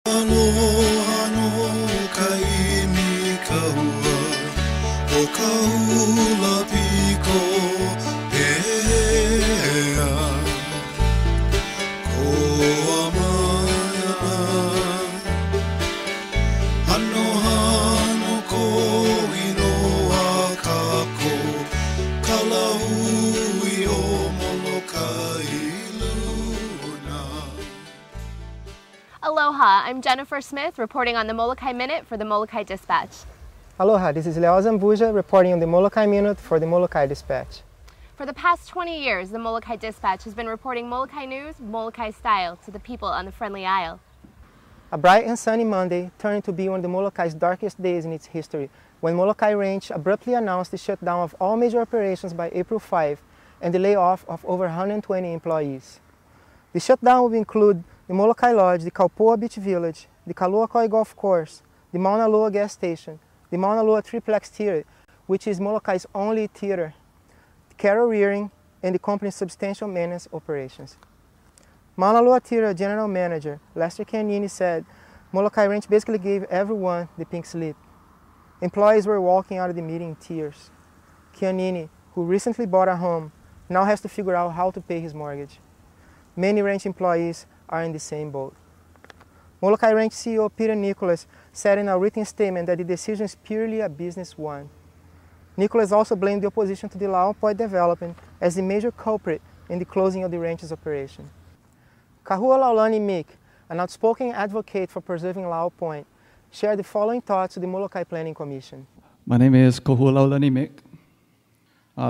Aloha no kaimi kahua o kaula piko pea ko amaya ano hano ko inoa kako kalahui o Molokai luna. Aloha, I'm Jennifer Smith reporting on the Molokai Minute for the Molokai Dispatch. Aloha, this is Leo Zambuja reporting on the Molokai Minute for the Molokai Dispatch. For the past 20 years, the Molokai Dispatch has been reporting Molokai news, Molokai style, to the people on the Friendly Isle. A bright and sunny Monday turned to be one of the Molokai's darkest days in its history, when Molokai Ranch abruptly announced the shutdown of all major operations by April 5 and the layoff of over 120 employees. The shutdown will include the Molokai Lodge, the Kaupoa Beach Village, the Kaluakoi Golf Course, the Mauna Loa gas station, the Mauna Loa Triplex Theater, which is Molokai's only theater, cattle rearing, and the company's substantial maintenance operations. Mauna Loa Theater General Manager Lester Canini said, Molokai Ranch basically gave everyone the pink slip. Employees were walking out of the meeting in tears. Canini, who recently bought a home, now has to figure out how to pay his mortgage. Many ranch employees are in the same boat. Molokai Ranch CEO Peter Nicholas said in a written statement that the decision is purely a business one. Nicholas also blamed the opposition to the Lau Point development as the major culprit in the closing of the ranch's operation. Kahualaulani Mick, an outspoken advocate for preserving Lau Point, shared the following thoughts to the Molokai Planning Commission. My name is Kahualaulani Mick.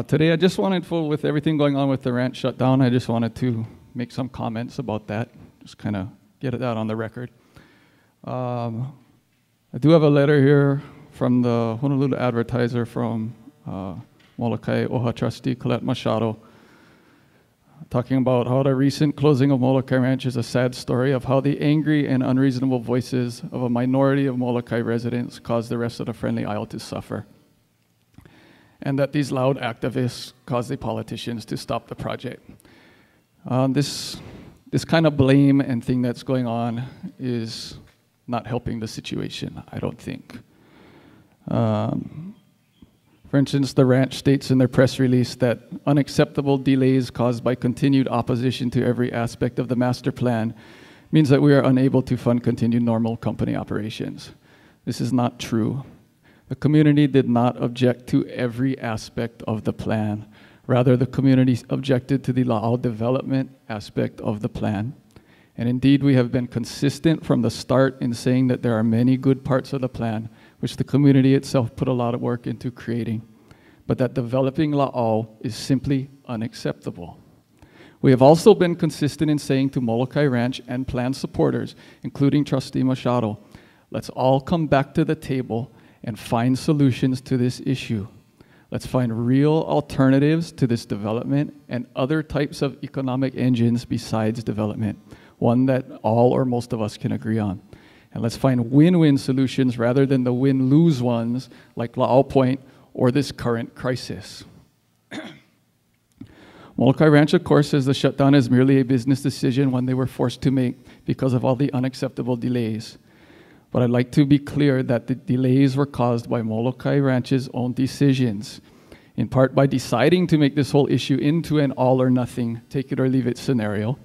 Today I just wanted, with everything going on with the ranch shutdown, I just wanted to make some comments about that, just kind of get it out on the record. I do have a letter here from the Honolulu Advertiser from Molokai Oha trustee Colette Machado, talking about how the recent closing of Molokai Ranch is a sad story of how the angry and unreasonable voices of a minority of Molokai residents caused the rest of the Friendly Isle to suffer, and that these loud activists caused the politicians to stop the project. This kind of blame and thing that's going on is not helping the situation, I don't think. For instance, the ranch states in their press release that unacceptable delays caused by continued opposition to every aspect of the master plan means that we are unable to fund continued normal company operations. This is not true. The community did not object to every aspect of the plan. Rather, the community objected to the La'au development aspect of the plan. And indeed, we have been consistent from the start in saying that there are many good parts of the plan, which the community itself put a lot of work into creating, but that developing La'au is simply unacceptable. We have also been consistent in saying to Molokai Ranch and plan supporters, including Trustee Machado, let's all come back to the table and find solutions to this issue. Let's find real alternatives to this development and other types of economic engines besides development, one that all or most of us can agree on. And let's find win-win solutions rather than the win-lose ones like La'au Point or this current crisis. Molokai Ranch, of course, says the shutdown is merely a business decision, one they were forced to make because of all the unacceptable delays. But I'd like to be clear that the delays were caused by Molokai Ranch's own decisions, in part by deciding to make this whole issue into an all or nothing, take it or leave it scenario,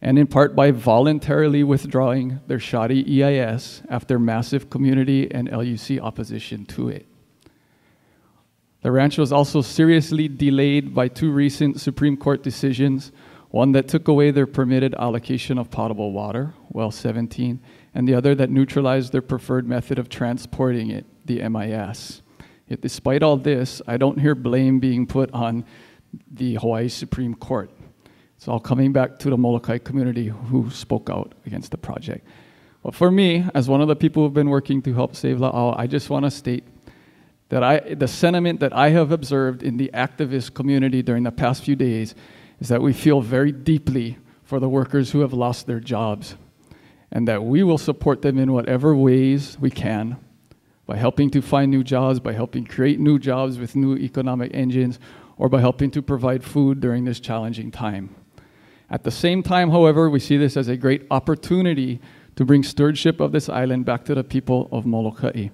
and in part by voluntarily withdrawing their shoddy EIS after massive community and LUC opposition to it. The ranch was also seriously delayed by two recent Supreme Court decisions, one that took away their permitted allocation of potable water, well 17, and the other that neutralized their preferred method of transporting it, the MIS. Yet despite all this, I don't hear blame being put on the Hawaii Supreme Court. It's all coming back to the Molokai community who spoke out against the project. But for me, as one of the people who've been working to help save La'au, I just want to state that the sentiment that I have observed in the activist community during the past few days is that we feel very deeply for the workers who have lost their jobs, and that we will support them in whatever ways we can, by helping to find new jobs, by helping create new jobs with new economic engines, or by helping to provide food during this challenging time. At the same time, however, we see this as a great opportunity to bring stewardship of this island back to the people of Molokai.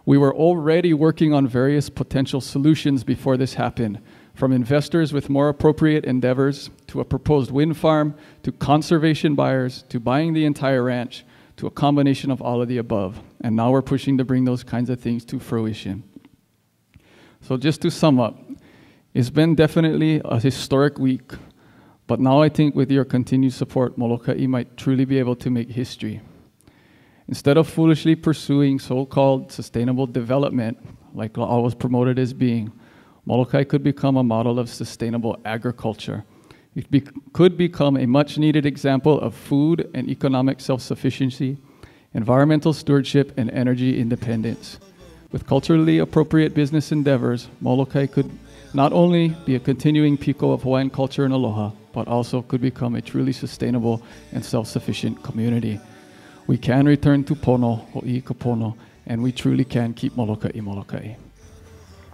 We were already working on various potential solutions before this happened, from investors with more appropriate endeavors, to a proposed wind farm, to conservation buyers, to buying the entire ranch, to a combination of all of the above. And now we're pushing to bring those kinds of things to fruition. So just to sum up, it's been definitely a historic week, but now I think with your continued support, Molokai might truly be able to make history. Instead of foolishly pursuing so-called sustainable development, like always promoted as being, Molokai could become a model of sustainable agriculture. It could become a much-needed example of food and economic self-sufficiency, environmental stewardship, and energy independence. With culturally appropriate business endeavors, Molokai could not only be a continuing piko of Hawaiian culture and aloha, but also could become a truly sustainable and self-sufficient community. We can return to Pono, Ho'i ka Pono, and we truly can keep Molokai Molokai.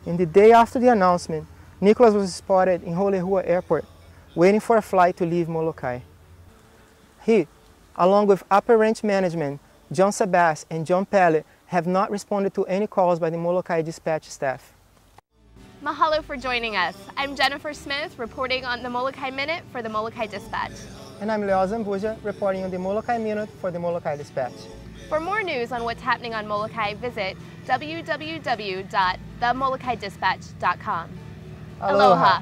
In the day after the announcement, Nicholas was spotted in Holehua Airport, waiting for a flight to leave Molokai. He, along with Upper Ranch Management, John Sabas and John Pellet, have not responded to any calls by the Molokai dispatch staff. Mahalo for joining us. I'm Jennifer Smith, reporting on the Molokai Minute for the Molokai Dispatch. And I'm Leo Zambuja, reporting on the Molokai Minute for the Molokai Dispatch. For more news on what's happening on Molokai, visit www.themolokaidispatch.com. Aloha. Aloha.